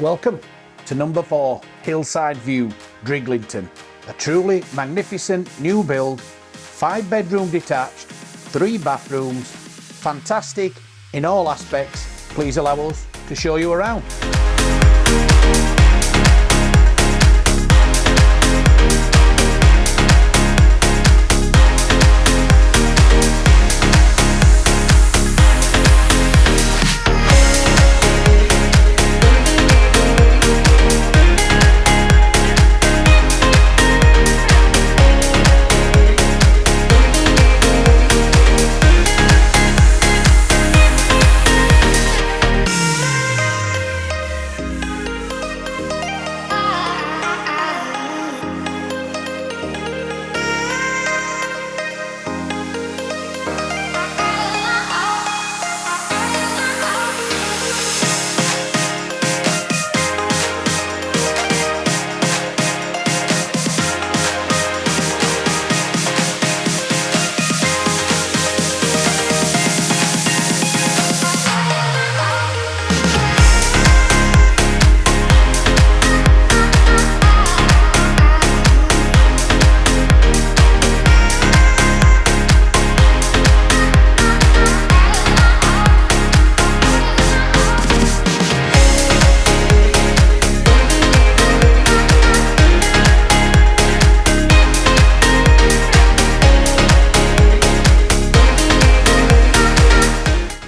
Welcome to number 4 Hillside View, Drighlington. A truly magnificent new build, 5-bedroom detached, 3 bathrooms, fantastic in all aspects. Please allow us to show you around.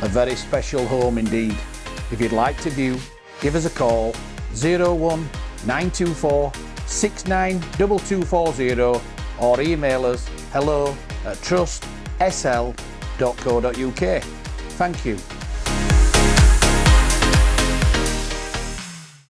A very special home indeed. If you'd like to view, give us a call 01924 692240 or email us hello@trustsl.co.uk. Thank you.